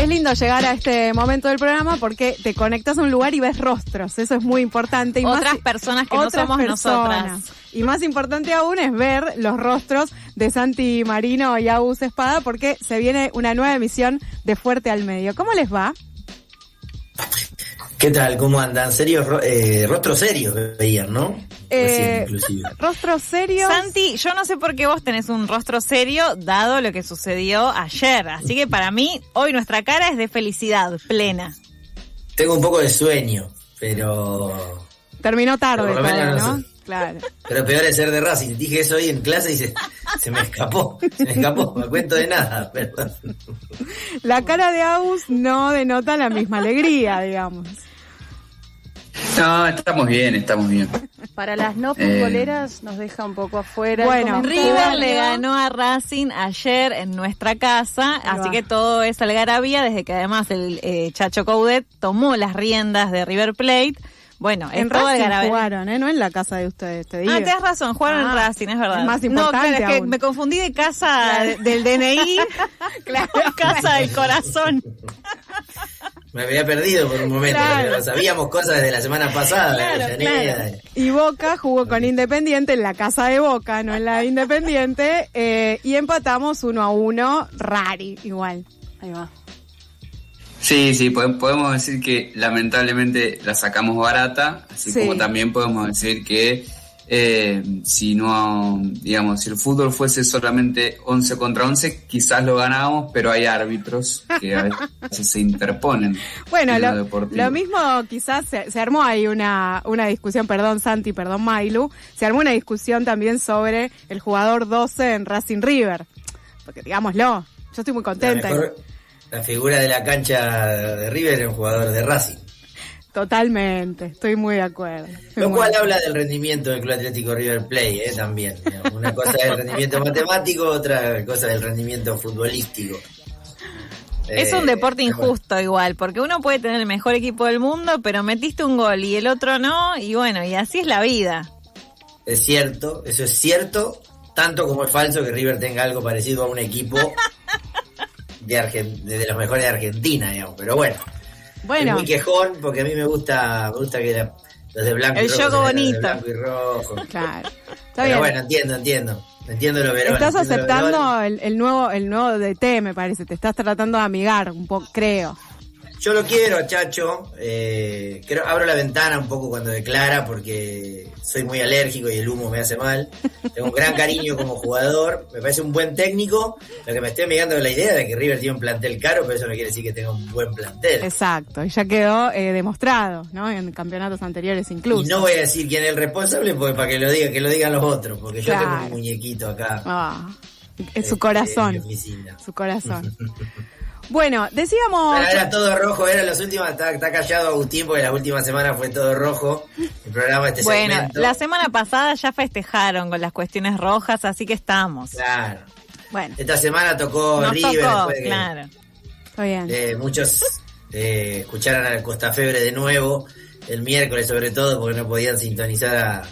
es lindo llegar a este momento del programa porque te conectas a un lugar y ves rostros. Eso es muy importante. Y otras personas que no somos nosotras. Y más importante aún es ver los rostros de Santi Marino y Agus Espada porque se viene una nueva emisión de Fuerte al Medio. ¿Cómo les va? ¿Qué tal? ¿Cómo andan? ¿Serios? Rostros serios veían, ¿no? Inclusive. Rostros serios. Santi, yo no sé por qué vos tenés un rostro serio dado lo que sucedió ayer. Así que para mí, hoy nuestra cara es de felicidad plena. Tengo un poco de sueño, pero... Terminó tarde todo, ¿no? Claro. Pero peor es ser de Racing. Dije eso hoy en clase y se me escapó. Me cuento de nada. Perdón. La cara de Agus no denota la misma alegría, digamos. No, estamos bien. Para las no futboleras nos deja un poco afuera. Bueno, River le ganó a Racing ayer en nuestra casa, así que todo es algarabía, desde que además el Chacho Coudet tomó las riendas de River Plate. Bueno, en Racing jugaron, no en la casa de ustedes, te digo. Ah, tenés razón, jugaron en Racing, es verdad. Es más importante. No, claro, es que me confundí de casa del DNI, claro, casa del corazón. Me había perdido por un momento, pero sabíamos cosas desde la semana pasada. Claro. Y Boca jugó con Independiente en la casa de Boca, no en la de Independiente, y empatamos 1-1, rari, igual. Ahí va. Sí, podemos decir que lamentablemente la sacamos barata, así como también podemos decir que si el fútbol fuese solamente 11 contra 11, quizás lo ganábamos, pero hay árbitros que a veces se interponen. Bueno, lo mismo quizás se armó ahí una discusión, perdón Santi, perdón Mailu, se armó una discusión también sobre el jugador 12 en Racing River, porque digámoslo, yo estoy muy contenta. La figura de la cancha de River es un jugador de Racing. Totalmente, estoy muy de acuerdo. Lo cual habla del rendimiento del Club Atlético River Plate, también. Una cosa es el rendimiento matemático, otra cosa es el rendimiento futbolístico. Es un deporte injusto igual, porque uno puede tener el mejor equipo del mundo, pero metiste un gol y el otro no, y bueno, y así es la vida. Es cierto, eso es cierto, tanto como es falso que River tenga algo parecido a un equipo de los mejores de Argentina, digamos, pero bueno. Es muy quejón, porque a mí me gusta que los de blanco y rojo. El juego bonito. De blanco y rojo. Claro. Pero bien. Bueno, entiendo lo Verón. Estás aceptando el nuevo DT, me parece. Te estás tratando de amigar un poco, creo. Yo lo quiero, Chacho. Abro la ventana un poco cuando declara porque soy muy alérgico y el humo me hace mal. Tengo un gran cariño como jugador. Me parece un buen técnico. Lo que me estoy amigando de la idea de que River tiene un plantel caro, pero eso no quiere decir que tenga un buen plantel. Exacto. Y ya quedó demostrado, ¿no? En campeonatos anteriores incluso. Y no voy a decir quién es el responsable porque para que lo digan los otros. Porque yo tengo un muñequito acá. Es su corazón. Su corazón. Bueno, decíamos... Era todo rojo, era las últimas, está callado Agustín porque las últimas semanas fue todo rojo. El programa segmento. La semana pasada ya festejaron con las cuestiones rojas, así que estamos. Claro. Bueno. Esta semana tocó River. Claro. Está bien. Muchos escucharon a Costa Febre de nuevo, el miércoles sobre todo, porque no podían sintonizar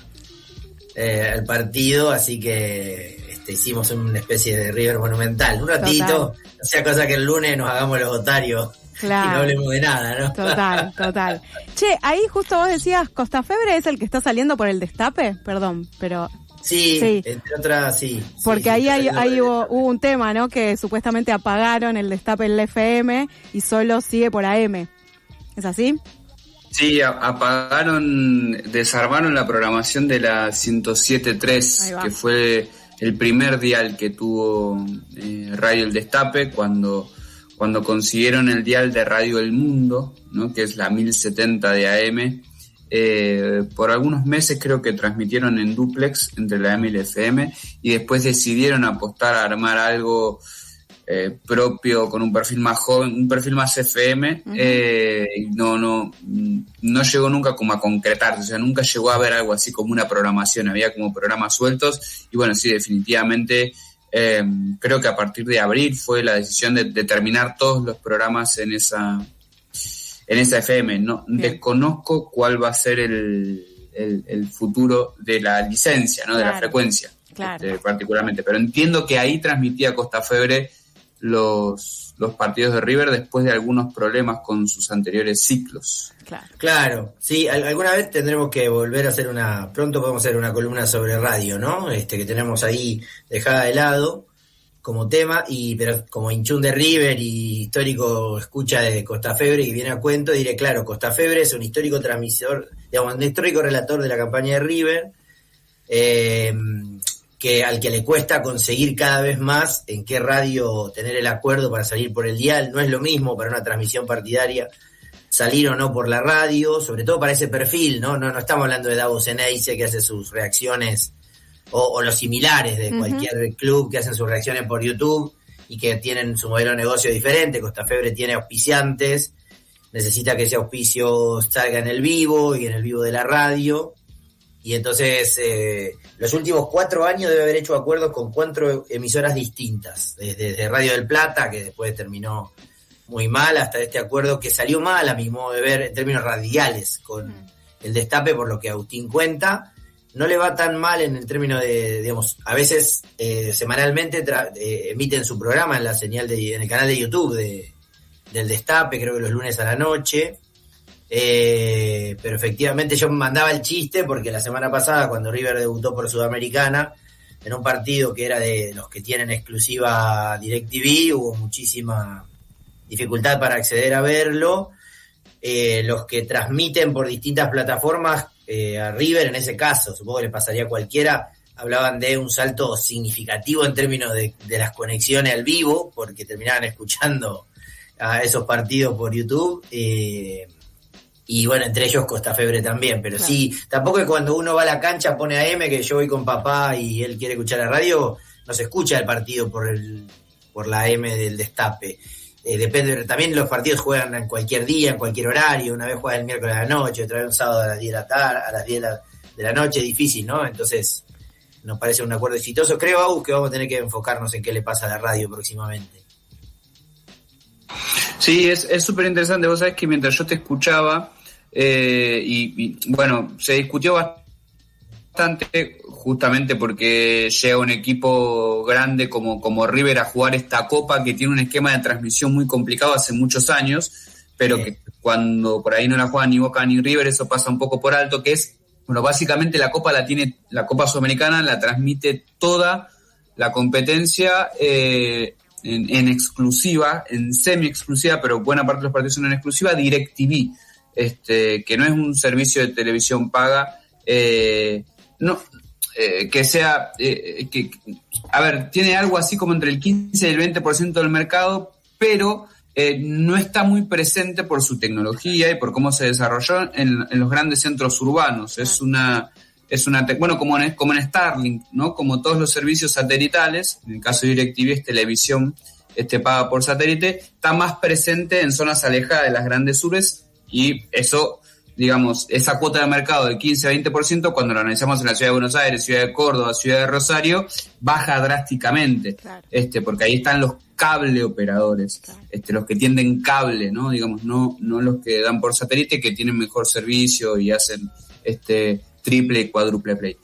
al partido, así que hicimos una especie de River monumental. Un ratito, no sea cosa que el lunes nos hagamos los otarios y no hablemos de nada, ¿no? Total. Che, ahí justo vos decías, Costa Febre es el que está saliendo por el Destape, perdón, pero... Sí, entre otras, sí. Porque ahí hubo un tema, ¿no? Que supuestamente apagaron el Destape en la FM y solo sigue por AM. ¿Es así? Sí, desarmaron la programación de la 107.3, que fue el primer dial que tuvo Radio El Destape cuando consiguieron el dial de Radio El Mundo, ¿no? Que es la 1070 de AM. Por algunos meses creo que transmitieron en duplex entre la AM y la FM y después decidieron apostar a armar algo propio con un perfil más joven, un perfil más FM. No llegó nunca como a concretarse, o sea, nunca llegó a haber algo así como una programación, había como programas sueltos y bueno, sí, definitivamente creo que a partir de abril fue la decisión de terminar todos los programas en esa FM, ¿no? Desconozco cuál va a ser el futuro de la licencia, ¿no? De la frecuencia, particularmente, pero entiendo que ahí transmitía Costa Febre los partidos de River después de algunos problemas con sus anteriores ciclos. Claro, sí, alguna vez tendremos que volver a hacer pronto podemos hacer una columna sobre radio, ¿no? Que tenemos ahí dejada de lado como tema, pero como hinchún de River y histórico escucha de Costafebre y viene a cuento, diré, claro, Costafebre es un histórico transmisor, digamos, un histórico relator de la campaña de River, al que le cuesta conseguir cada vez más en qué radio tener el acuerdo para salir por el dial. No es lo mismo para una transmisión partidaria salir o no por la radio, sobre todo para ese perfil, ¿no? No estamos hablando de Davos Eneise que hace sus reacciones o los similares de cualquier club que hacen sus reacciones por YouTube y que tienen su modelo de negocio diferente. Costafebre tiene auspiciantes, necesita que ese auspicio salga en el vivo y en el vivo de la radio. Y entonces, los últimos 4 años debe haber hecho acuerdos con 4 emisoras distintas, desde Radio del Plata, que después terminó muy mal, hasta este acuerdo que salió mal, a mi modo de ver, en términos radiales, con el Destape, por lo que Agustín cuenta. No le va tan mal en el término de, digamos, a veces semanalmente emiten su programa en la señal en el canal de YouTube del Destape, creo que los lunes a la noche. Pero efectivamente yo mandaba el chiste porque la semana pasada, cuando River debutó por Sudamericana, en un partido que era de los que tienen exclusiva DirecTV, hubo muchísima dificultad para acceder a verlo. Los que transmiten por distintas plataformas a River, en ese caso, supongo que le pasaría a cualquiera, hablaban de un salto significativo en términos de las conexiones al vivo, porque terminaban escuchando a esos partidos por YouTube. Y bueno, entre ellos Costafebre también, pero claro. Sí, tampoco es cuando uno va a la cancha, pone AM, que yo voy con papá y él quiere escuchar la radio, no se escucha el partido por la AM del Destape. Depende, también los partidos juegan en cualquier día, en cualquier horario, una vez juega el miércoles a la noche, otra vez un sábado a las 10 de la tarde, a las 10 de la noche, difícil, ¿no? Entonces, nos parece un acuerdo exitoso. Creo, Agus, que vamos a tener que enfocarnos en qué le pasa a la radio próximamente. Sí, es súper interesante. Vos sabés que mientras yo te escuchaba, y bueno, se discutió bastante justamente porque llega un equipo grande como River a jugar esta copa que tiene un esquema de transmisión muy complicado hace muchos años, pero que cuando por ahí no la juegan ni Boca ni River, eso pasa un poco por alto, que es, bueno, básicamente la Copa Sudamericana la transmite toda la competencia en exclusiva, en semi-exclusiva, pero buena parte de los partidos son en exclusiva, DirecTV, que no es un servicio de televisión paga, que sea, a ver, tiene algo así como entre el 15 y el 20% del mercado, pero no está muy presente por su tecnología y por cómo se desarrolló en los grandes centros urbanos. Bueno, como en Starlink, ¿no? Como todos los servicios satelitales, en el caso de DirecTV es televisión paga por satélite, está más presente en zonas alejadas de las grandes urbes, y eso, digamos, esa cuota de mercado del 15 a 20%, cuando lo analizamos en la ciudad de Buenos Aires, ciudad de Córdoba, ciudad de Rosario, baja drásticamente, claro. Porque ahí están los cable operadores, claro. Los que tienden cable, ¿no? Digamos, no los que dan por satélite, que tienen mejor servicio y hacen triple y cuádruple play.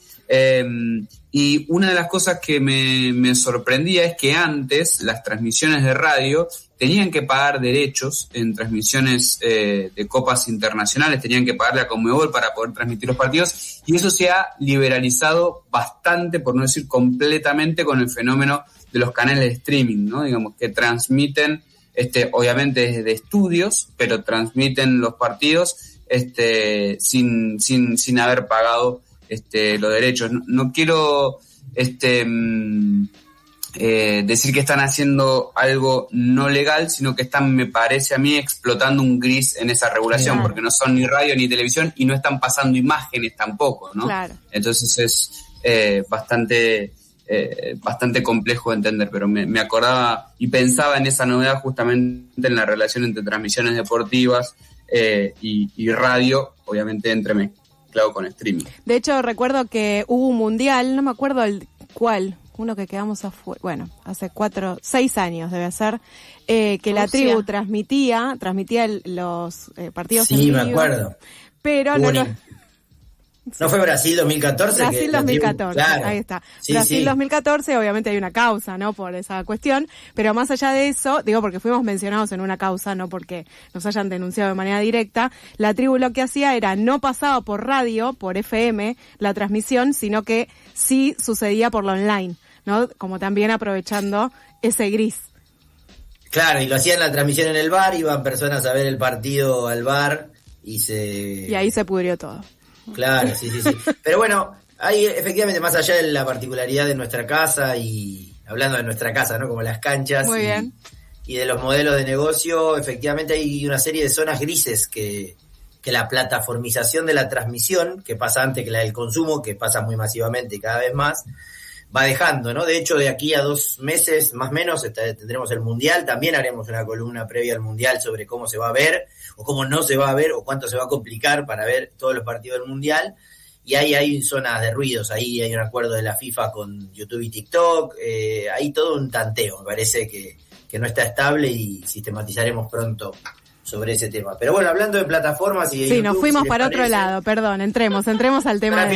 Y una de las cosas que me sorprendía es que antes las transmisiones de radio tenían que pagar derechos en transmisiones de copas internacionales, tenían que pagarle a Conmebol para poder transmitir los partidos, y eso se ha liberalizado bastante, por no decir completamente, con el fenómeno de los canales de streaming, ¿no? Digamos, que transmiten, obviamente desde estudios, pero transmiten los partidos sin haber pagado los derechos. No quiero decir que están haciendo algo no legal, sino que están, me parece a mí, explotando un gris en esa regulación, claro. Porque no son ni radio ni televisión y no están pasando imágenes tampoco, ¿no? Claro. Entonces es bastante complejo de entender, pero me acordaba y pensaba en esa novedad justamente en la relación entre transmisiones deportivas y radio, obviamente entremezclado con streaming. De hecho, recuerdo que hubo un mundial, no me acuerdo cuál, uno que quedamos afuera, bueno, hace 6 años debe ser, que Rusia. La tribu transmitía los partidos en vivo. Sí, me acuerdo. Pero ¿No fue Brasil 2014? Brasil 2014, claro. Ahí está. Sí, Brasil 2014, obviamente hay una causa, ¿no? Por esa cuestión, pero más allá de eso, digo porque fuimos mencionados en una causa, no porque nos hayan denunciado de manera directa, la tribu lo que hacía era no pasaba por radio, por FM, la transmisión, sino que sí sucedía por lo online, ¿no? Como también aprovechando ese gris. Claro, y lo hacían la transmisión en el bar, iban personas a ver el partido al bar y ahí se pudrió todo. Claro, sí. Pero bueno, hay efectivamente, más allá de la particularidad de nuestra casa y hablando de nuestra casa, ¿no? Como las canchas. Muy bien. Y de los modelos de negocio, efectivamente hay una serie de zonas grises que la plataformización de la transmisión, que pasa antes que la del consumo, que pasa muy masivamente y cada vez más, va dejando, ¿no? De hecho, de aquí a 2 meses, más o menos, tendremos el Mundial. También haremos una columna previa al Mundial sobre cómo se va a ver, o cómo no se va a ver, o cuánto se va a complicar para ver todos los partidos del Mundial. Y ahí hay zonas de ruidos, ahí hay un acuerdo de la FIFA con YouTube y TikTok, hay todo un tanteo, me parece que no está estable, y sistematizaremos pronto sobre ese tema. Pero bueno, hablando de plataformas y de YouTube, nos fuimos si para parece, otro lado, perdón, entremos al tema al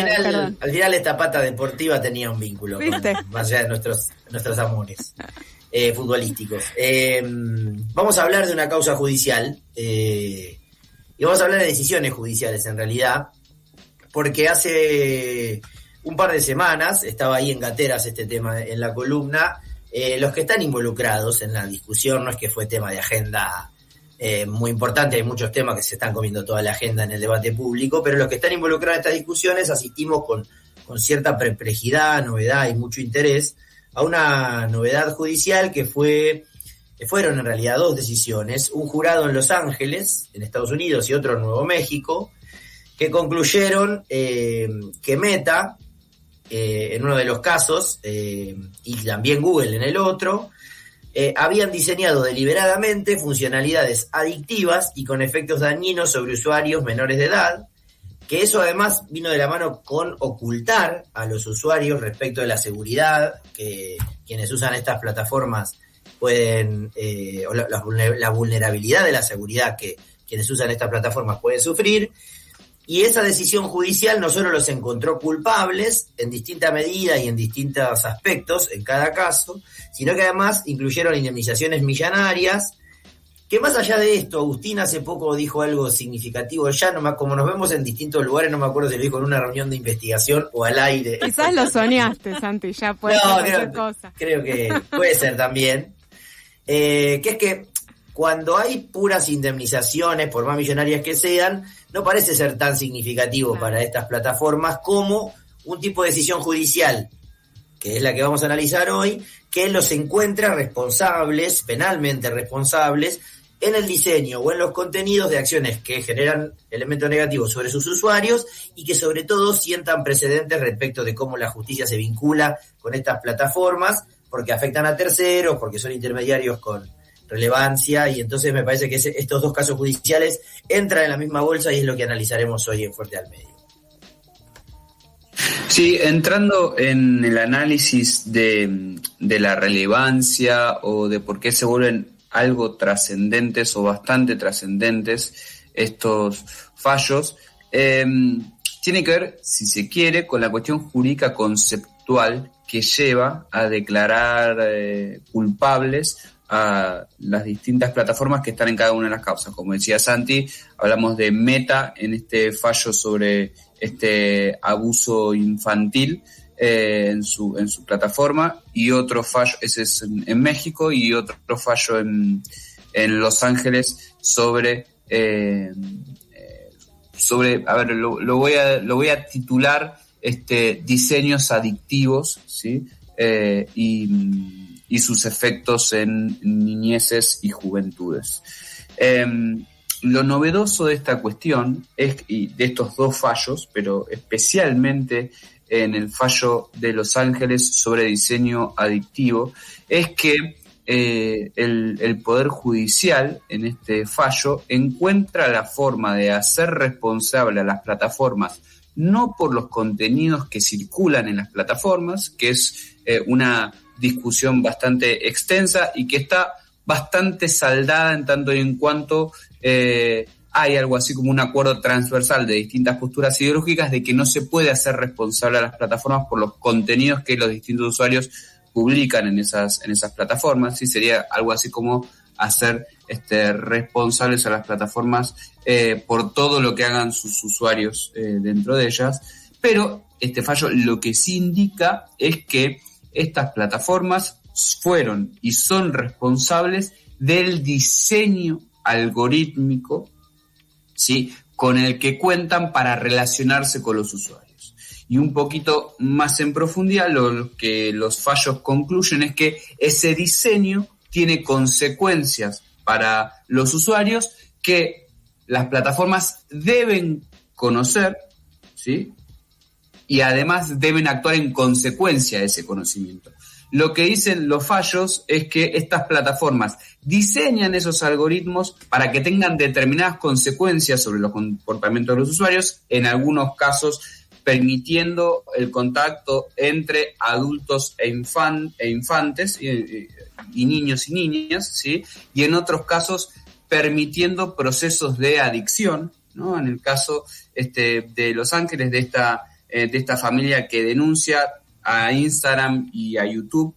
final esta pata deportiva tenía un vínculo con, más allá de nuestros amores futbolísticos. Vamos a hablar de una causa judicial, y vamos a hablar de decisiones judiciales en realidad, porque hace un par de semanas estaba ahí en Gateras este tema en la columna. Los que están involucrados en la discusión, no es que fue tema de agenda muy importante, hay muchos temas que se están comiendo toda la agenda en el debate público, pero los que están involucrados en estas discusiones asistimos con cierta perplejidad, novedad y mucho interés a una novedad judicial que fueron en realidad 2 decisiones, un jurado en Los Ángeles, en Estados Unidos, y otro en Nuevo México, que concluyeron que Meta, en uno de los casos, y también Google en el otro, habían diseñado deliberadamente funcionalidades adictivas y con efectos dañinos sobre usuarios menores de edad, que eso además vino de la mano con ocultar a los usuarios respecto de la seguridad que quienes usan estas plataformas pueden, o la vulnerabilidad de la seguridad que quienes usan estas plataformas pueden sufrir. Y esa decisión judicial no solo los encontró culpables en distinta medida y en distintos aspectos en cada caso, sino que además incluyeron indemnizaciones millonarias, que más allá de esto, Agustín hace poco dijo algo significativo, como nos vemos en distintos lugares, no me acuerdo si lo dijo en una reunión de investigación o al aire. Quizás lo soñaste, Santi, ya puede ser cualquier cosa. Creo que puede ser también. Que es que cuando hay puras indemnizaciones, por más millonarias que sean, no parece ser tan significativo para estas plataformas como un tipo de decisión judicial, que es la que vamos a analizar hoy, que los encuentra responsables, penalmente responsables, en el diseño o en los contenidos de acciones que generan elementos negativos sobre sus usuarios y que sobre todo sientan precedentes respecto de cómo la justicia se vincula con estas plataformas, porque afectan a terceros, porque son intermediarios con relevancia, y entonces me parece que estos 2 casos judiciales entran en la misma bolsa y es lo que analizaremos hoy en Fuerte al Medio. Sí, entrando en el análisis de la relevancia o de por qué se vuelven algo trascendentes o bastante trascendentes estos fallos, tiene que ver, si se quiere, con la cuestión jurídica conceptual que lleva a declarar culpables a las distintas plataformas que están en cada una de las causas. Como decía Santi, hablamos de Meta en este fallo sobre este abuso infantil en su plataforma, y otro fallo, ese es en México, y otro fallo en Los Ángeles sobre a ver, lo voy a titular diseños adictivos, ¿sí? Y sus efectos en niñeces y juventudes. Lo novedoso de esta cuestión y de estos 2 fallos, pero especialmente en el fallo de Los Ángeles sobre diseño adictivo, es que el Poder Judicial en este fallo encuentra la forma de hacer responsable a las plataformas no por los contenidos que circulan en las plataformas, que es una discusión bastante extensa y que está bastante saldada en tanto y en cuanto hay algo así como un acuerdo transversal de distintas posturas ideológicas de que no se puede hacer responsable a las plataformas por los contenidos que los distintos usuarios publican en esas plataformas. Sí, sería algo así como hacer responsables a las plataformas por todo lo que hagan sus usuarios dentro de ellas. Pero este fallo lo que sí indica es que estas plataformas fueron y son responsables del diseño algorítmico, ¿sí?, con el que cuentan para relacionarse con los usuarios. Y un poquito más en profundidad, lo que los fallos concluyen es que ese diseño tiene consecuencias para los usuarios que las plataformas deben conocer, ¿sí?, y además deben actuar en consecuencia de ese conocimiento. Lo que dicen los fallos es que estas plataformas diseñan esos algoritmos para que tengan determinadas consecuencias sobre los comportamientos de los usuarios, en algunos casos permitiendo el contacto entre adultos e infantes y niños y niñas, ¿sí?, y en otros casos permitiendo procesos de adicción, ¿no? En el caso de Los Ángeles, de esta familia que denuncia a Instagram y a YouTube,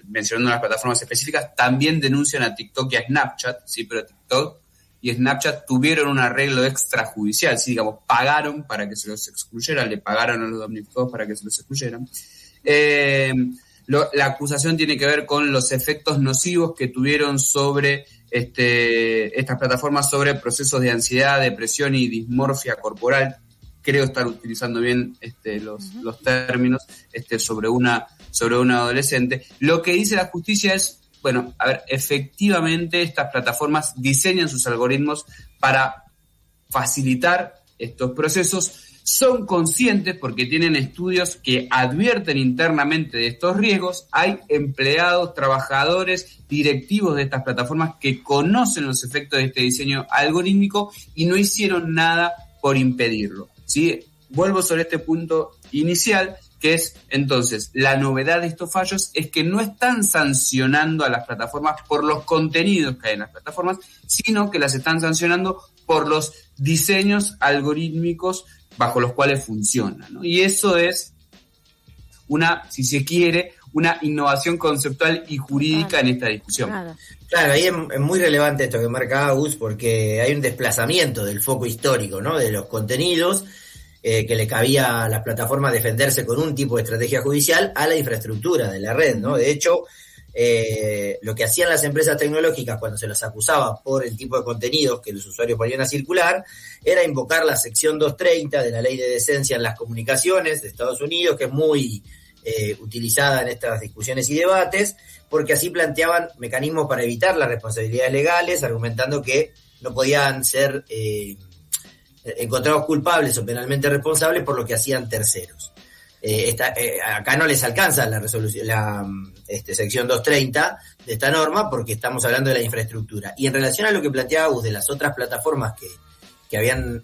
mencionando las plataformas específicas, también denuncian a TikTok y a Snapchat, sí, pero TikTok y Snapchat tuvieron un arreglo extrajudicial, sí, digamos, pagaron para que se los excluyeran, le pagaron a los damnificados para que se los excluyeran. La acusación tiene que ver con los efectos nocivos que tuvieron sobre estas plataformas sobre procesos de ansiedad, depresión y dismorfia corporal. Creo estar utilizando bien los términos sobre una adolescente. Lo que dice la justicia es, bueno, a ver, efectivamente estas plataformas diseñan sus algoritmos para facilitar estos procesos, son conscientes porque tienen estudios que advierten internamente de estos riesgos, hay empleados, trabajadores, directivos de estas plataformas que conocen los efectos de este diseño algorítmico y no hicieron nada por impedirlo. ¿Sí? Vuelvo sobre este punto inicial, que es, entonces, la novedad de estos fallos es que no están sancionando a las plataformas por los contenidos que hay en las plataformas, sino que las están sancionando por los diseños algorítmicos bajo los cuales funcionan, ¿no? Y eso es si se quiere, una innovación conceptual y jurídica en esta discusión. Claro, ahí es muy relevante esto que marca Agus, porque hay un desplazamiento del foco histórico, ¿no?, de los contenidos que le cabía a las plataformas defenderse con un tipo de estrategia judicial a la infraestructura de la red, ¿no? De hecho, lo que hacían las empresas tecnológicas cuando se las acusaba por el tipo de contenidos que los usuarios ponían a circular era invocar la sección 230 de la Ley de Decencia en las Comunicaciones de Estados Unidos, que es muy utilizada en estas discusiones y debates, porque así planteaban mecanismos para evitar las responsabilidades legales, argumentando que no podían ser encontrados culpables o penalmente responsables por lo que hacían terceros. Acá no les alcanza la resolución, sección 230 de esta norma, porque estamos hablando de la infraestructura. Y en relación a lo que planteaba Gus de las otras plataformas que habían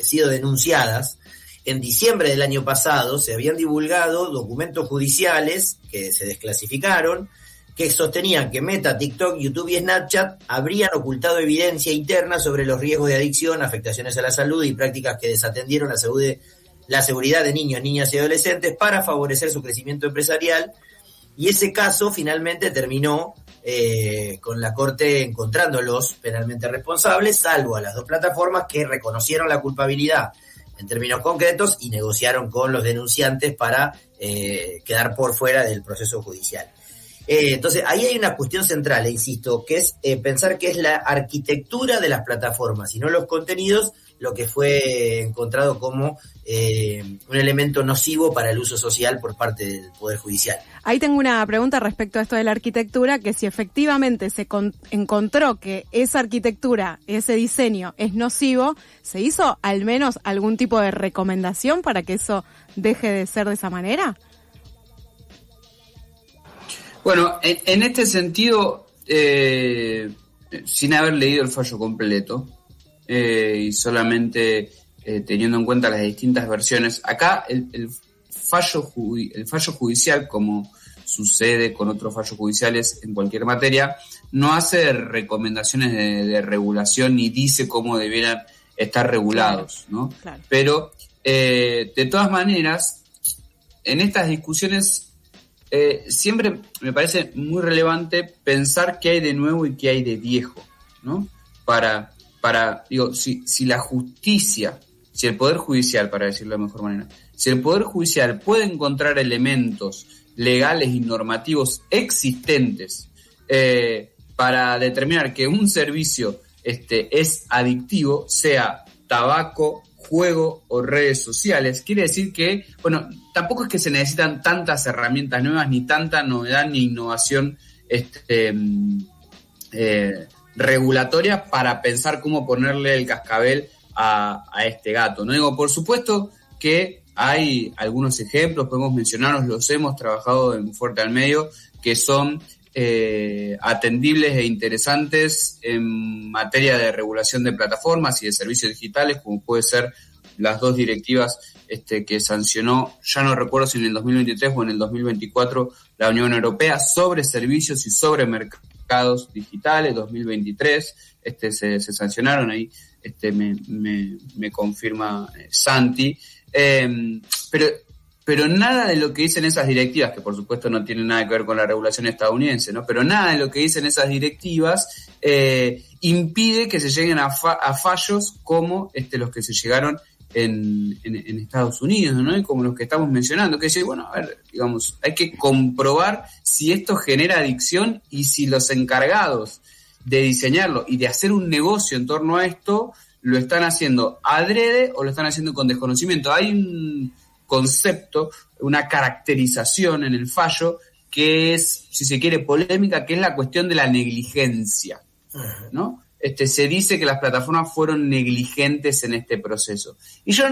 sido denunciadas, en diciembre del año pasado se habían divulgado documentos judiciales que se desclasificaron, que sostenían que Meta, TikTok, YouTube y Snapchat habrían ocultado evidencia interna sobre los riesgos de adicción, afectaciones a la salud y prácticas que desatendieron la seguridad de niños, niñas y adolescentes para favorecer su crecimiento empresarial. Y ese caso finalmente terminó con la Corte encontrándolos penalmente responsables, salvo a las dos plataformas que reconocieron la culpabilidad en términos concretos y negociaron con los denunciantes para quedar por fuera del proceso judicial. Entonces, ahí hay una cuestión central, insisto, que es pensar que es la arquitectura de las plataformas y no los contenidos lo que fue encontrado como un elemento nocivo para el uso social por parte del Poder Judicial. Ahí tengo una pregunta respecto a esto de la arquitectura, que si efectivamente se encontró que esa arquitectura, ese diseño es nocivo, ¿se hizo al menos algún tipo de recomendación para que eso deje de ser de esa manera? Bueno, en este sentido, sin haber leído el fallo completo y solamente teniendo en cuenta las distintas versiones, acá el fallo judicial, como sucede con otros fallos judiciales en cualquier materia, no hace recomendaciones de regulación ni dice cómo debieran estar regulados, ¿no? Claro. Pero, de todas maneras, en estas discusiones siempre me parece muy relevante pensar qué hay de nuevo y qué hay de viejo, ¿no? Digo, si la justicia, si el Poder Judicial, para decirlo de mejor manera, si el Poder Judicial puede encontrar elementos legales y normativos existentes para determinar que un servicio es adictivo, sea tabaco, juego o redes sociales, quiere decir que, bueno, tampoco es que se necesitan tantas herramientas nuevas, ni tanta novedad ni innovación regulatoria para pensar cómo ponerle el cascabel a este gato, ¿no? Digo, por supuesto que hay algunos ejemplos, podemos mencionarlos, los hemos trabajado en Fuerte al Medio, que son atendibles e interesantes en materia de regulación de plataformas y de servicios digitales, como puede ser las 2 directivas que sancionó, ya no recuerdo si en el 2023 o en el 2024, la Unión Europea sobre servicios y sobre mercados digitales. 2023 se sancionaron, ahí me confirma Santi, pero nada de lo que dicen esas directivas, que por supuesto no tienen nada que ver con la regulación estadounidense, ¿no? Pero nada de lo que dicen esas directivas impide que se lleguen a fallos como los que se llegaron en Estados Unidos, ¿no? Y como los que estamos mencionando, que es, bueno, a ver, digamos, hay que comprobar si esto genera adicción y si los encargados de diseñarlo y de hacer un negocio en torno a esto lo están haciendo adrede o lo están haciendo con desconocimiento. Hay un concepto, una caracterización en el fallo que es, si se quiere, polémica, que es la cuestión de la negligencia, ¿no? Se dice que las plataformas fueron negligentes en este proceso. Y yo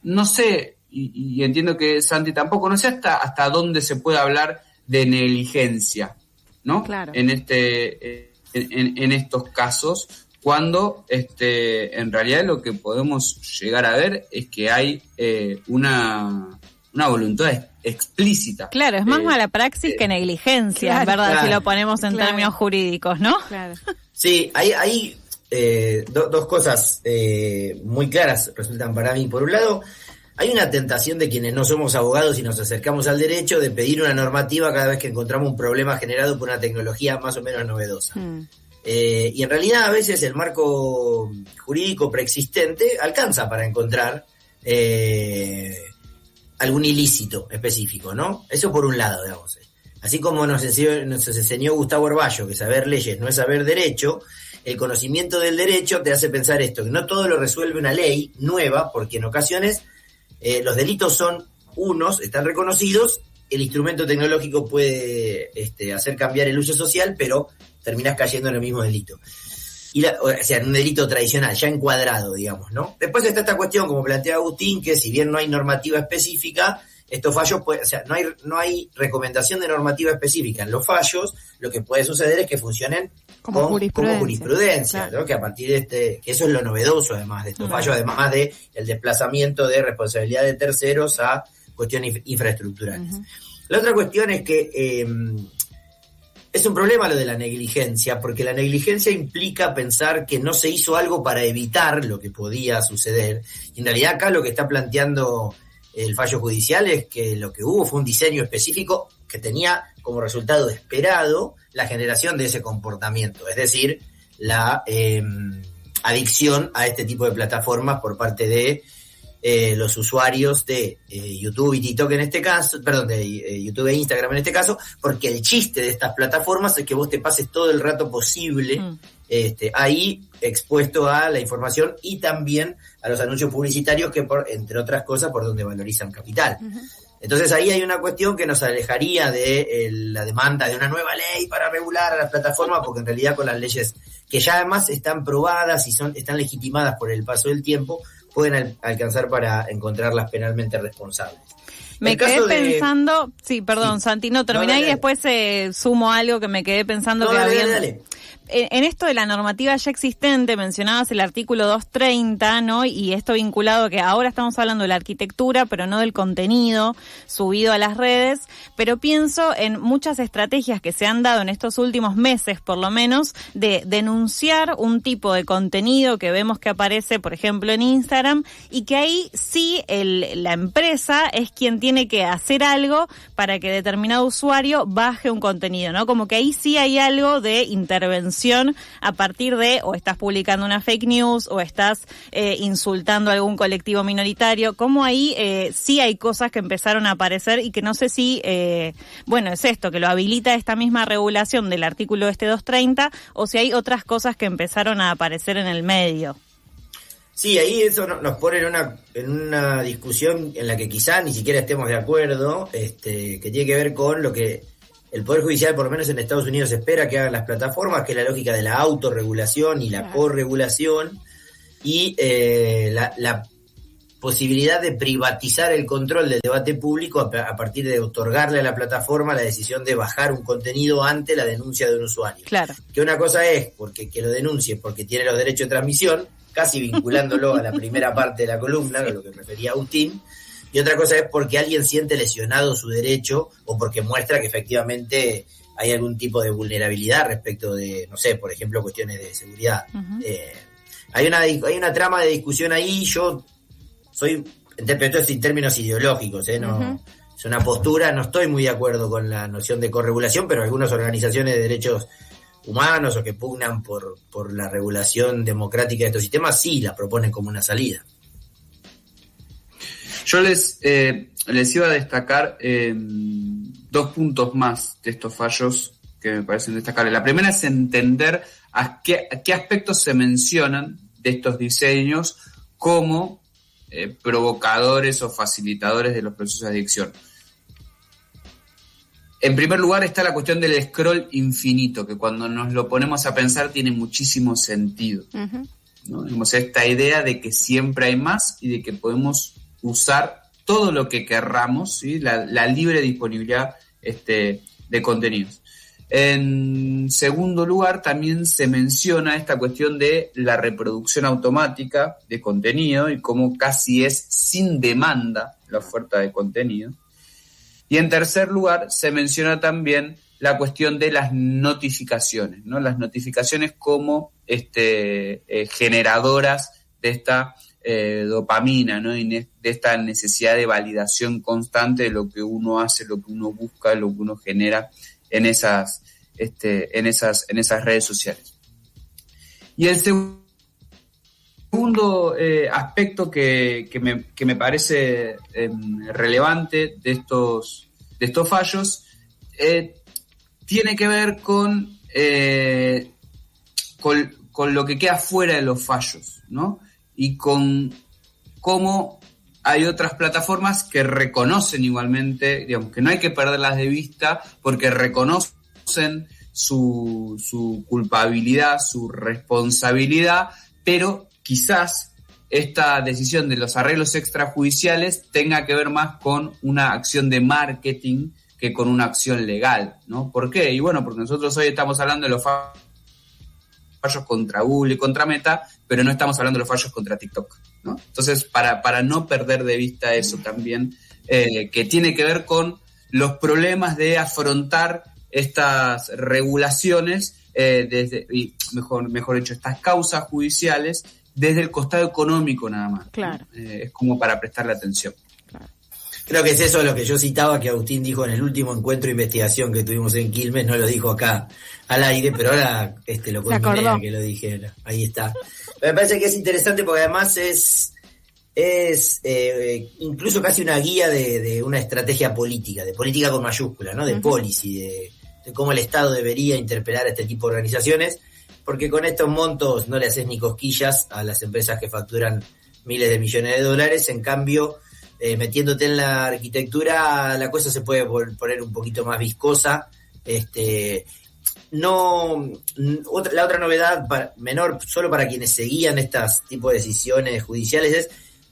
no sé, y entiendo que Santi tampoco, no sé hasta dónde se puede hablar de negligencia, ¿no? Claro. En estos casos, cuando en realidad lo que podemos llegar a ver es que hay una voluntad explícita. Claro, es más mala praxis que negligencia, claro, ¿verdad? Si lo ponemos en términos jurídicos, ¿no? Claro. Sí, hay dos cosas muy claras resultan para mí. Por un lado, hay una tentación de quienes no somos abogados y nos acercamos al derecho de pedir una normativa cada vez que encontramos un problema generado por una tecnología más o menos novedosa. Y en realidad a veces el marco jurídico preexistente alcanza para encontrar algún ilícito específico, ¿no? Eso por un lado, digamos. Así como nos enseñó Gustavo Herballo que saber leyes no es saber derecho, el conocimiento del derecho te hace pensar esto, que no todo lo resuelve una ley nueva, porque en ocasiones los delitos son unos, están reconocidos, el instrumento tecnológico puede hacer cambiar el uso social, pero terminás cayendo en el mismo delito. O sea, en un delito tradicional, ya encuadrado, digamos, ¿no? Después está esta cuestión, como plantea Agustín, que si bien no hay normativa específica, estos fallos, o sea, no hay recomendación de normativa específica en los fallos, lo que puede suceder es que funcionen como jurisprudencia, claro, ¿no? Que a partir de que eso es lo novedoso además de estos fallos, además de el desplazamiento de responsabilidad de terceros a cuestiones infraestructurales. La otra cuestión es que es un problema lo de la negligencia, porque la negligencia implica pensar que no se hizo algo para evitar lo que podía suceder. Y en realidad acá lo que está planteando el fallo judicial es que lo que hubo fue un diseño específico que tenía como resultado esperado la generación de ese comportamiento, es decir, la adicción a este tipo de plataformas por parte de los usuarios de YouTube y TikTok en este caso, perdón, de YouTube e Instagram en este caso, porque el chiste de estas plataformas es que vos te pases todo el rato posible ahí expuesto a la información y también a los anuncios publicitarios que, entre otras cosas, por donde valorizan capital. Entonces ahí hay una cuestión que nos alejaría de la demanda de una nueva ley para regular a las plataformas, porque en realidad con las leyes que ya además están probadas y están legitimadas por el paso del tiempo, pueden alcanzar para encontrarlas penalmente responsables. Me quedé pensando, sí, perdón, Santi, no terminé y después sumo algo que me quedé pensando que había. Dale. en esto de la normativa ya existente, mencionabas el artículo 230, ¿no? Y esto vinculado a que ahora estamos hablando de la arquitectura, pero no del contenido subido a las redes, pero pienso en muchas estrategias que se han dado en estos últimos meses, por lo menos, de denunciar un tipo de contenido que vemos que aparece, por ejemplo, en Instagram, y que ahí sí la empresa es quien tiene que hacer algo para que determinado usuario baje un contenido, ¿no? Como que ahí sí hay algo de intervención a partir de o estás publicando una fake news o estás insultando a algún colectivo minoritario, como ahí sí hay cosas que empezaron a aparecer y que no sé si, bueno, es esto, que lo habilita esta misma regulación del artículo 230 o si hay otras cosas que empezaron a aparecer en el medio. Sí, ahí eso nos pone en una discusión en la que quizá ni siquiera estemos de acuerdo, que tiene que ver con lo que el Poder Judicial, por lo menos en Estados Unidos, espera que hagan las plataformas, que es la lógica de la autorregulación y la corregulación, y la posibilidad de privatizar el control del debate público a partir de otorgarle a la plataforma la decisión de bajar un contenido ante la denuncia de un usuario. Claro. Que una cosa es que lo denuncie porque tiene los derechos de transmisión, casi vinculándolo a la primera parte de la columna, a lo que refería Agustín, y otra cosa es porque alguien siente lesionado su derecho o porque muestra que efectivamente hay algún tipo de vulnerabilidad respecto de, no sé, por ejemplo, cuestiones de seguridad. Uh-huh. Hay una trama de discusión ahí. Yo interpreto esto en términos ideológicos, no, uh-huh. Es una postura, no estoy muy de acuerdo con la noción de corregulación, pero algunas organizaciones de derechos humanos o que pugnan por la regulación democrática de estos sistemas sí la proponen como una salida. Yo les iba a destacar 2 puntos más de estos fallos que me parecen destacables. La primera es entender a qué aspectos se mencionan de estos diseños como provocadores o facilitadores de los procesos de adicción. En primer lugar está la cuestión del scroll infinito, que cuando nos lo ponemos a pensar tiene muchísimo sentido. Uh-huh. ¿No? Tenemos esta idea de que siempre hay más y de que podemos usar todo lo que querramos, ¿sí? La libre disponibilidad de contenidos. En segundo lugar, también se menciona esta cuestión de la reproducción automática de contenido y cómo casi es sin demanda la oferta de contenido. Y en tercer lugar, se menciona también la cuestión de las notificaciones, ¿no? Las notificaciones como generadoras de esta dopamina, ¿no? Y de esta necesidad de validación constante de lo que uno hace, lo que uno busca, lo que uno genera en esas redes sociales. Y el segundo aspecto que me parece relevante de estos fallos tiene que ver con lo que queda fuera de los fallos, ¿no? Y con cómo hay otras plataformas que reconocen igualmente, digamos, que no hay que perderlas de vista porque reconocen su culpabilidad, su responsabilidad, pero quizás esta decisión de los arreglos extrajudiciales tenga que ver más con una acción de marketing que con una acción legal, ¿no? ¿Por qué? Y bueno, porque nosotros hoy estamos hablando de los fallos contra Google y contra Meta, pero no estamos hablando de los fallos contra TikTok, ¿no? Entonces, para no perder de vista eso también, que tiene que ver con los problemas de afrontar estas regulaciones, mejor dicho, estas causas judiciales, desde el costado económico nada más. Claro. Es como para prestarle atención. Claro. Creo que es eso lo que yo citaba, que Agustín dijo en el último encuentro de investigación que tuvimos en Quilmes, no lo dijo acá al aire, pero ahora lo culminé que lo dijera. Ahí está. Me parece que es interesante porque además es incluso casi una guía de una estrategia política, de política con mayúscula, ¿no? De uh-huh. Policy, de cómo el Estado debería interpelar a este tipo de organizaciones, porque con estos montos no le haces ni cosquillas a las empresas que facturan miles de millones de dólares. En cambio, metiéndote en la arquitectura, la cosa se puede poner un poquito más viscosa. La otra novedad menor, solo para quienes seguían estos tipos de decisiones judiciales,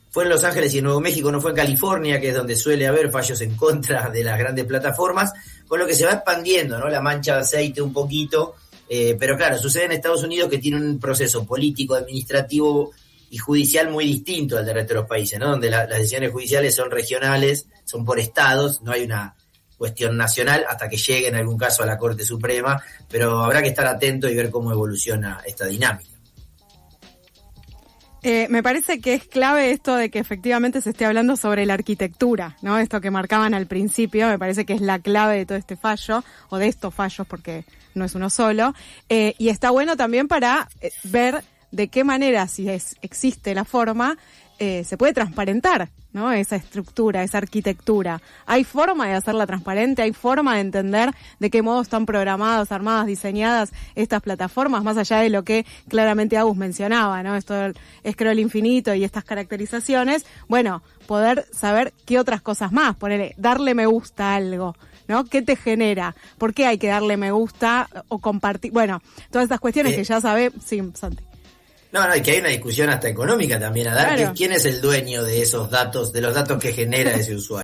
fue en Los Ángeles y en Nuevo México, no fue en California, que es donde suele haber fallos en contra de las grandes plataformas, con lo que se va expandiendo, ¿no? La mancha de aceite un poquito Pero claro, sucede en Estados Unidos, que tiene un proceso político, administrativo y judicial muy distinto al del resto de los países, ¿no? Donde las decisiones judiciales son regionales, son por estados, no hay una cuestión nacional hasta que llegue en algún caso a la Corte Suprema, pero habrá que estar atento y ver cómo evoluciona esta dinámica. Me parece que es clave esto de que efectivamente se esté hablando sobre la arquitectura, ¿no? Esto que marcaban al principio, me parece que es la clave de todo este fallo, o de estos fallos, porque no es uno solo. Y está bueno también para ver de qué manera, si existe la forma, se puede transparentar, ¿no? Esa estructura, esa arquitectura. ¿Hay forma de hacerla transparente? ¿Hay forma de entender de qué modo están programadas, armadas, diseñadas estas plataformas? Más allá de lo que claramente Agus mencionaba, ¿no? Esto del scroll infinito y estas caracterizaciones. Bueno, poder saber qué otras cosas más. Darle me gusta a algo, ¿no? ¿Qué te genera? ¿Por qué hay que darle me gusta o compartir? Bueno, todas estas cuestiones que ya sabe. Sí, Santi. No, y que hay una discusión hasta económica también a dar. Claro. ¿Quién es el dueño de esos datos, de los datos que genera ese usuario?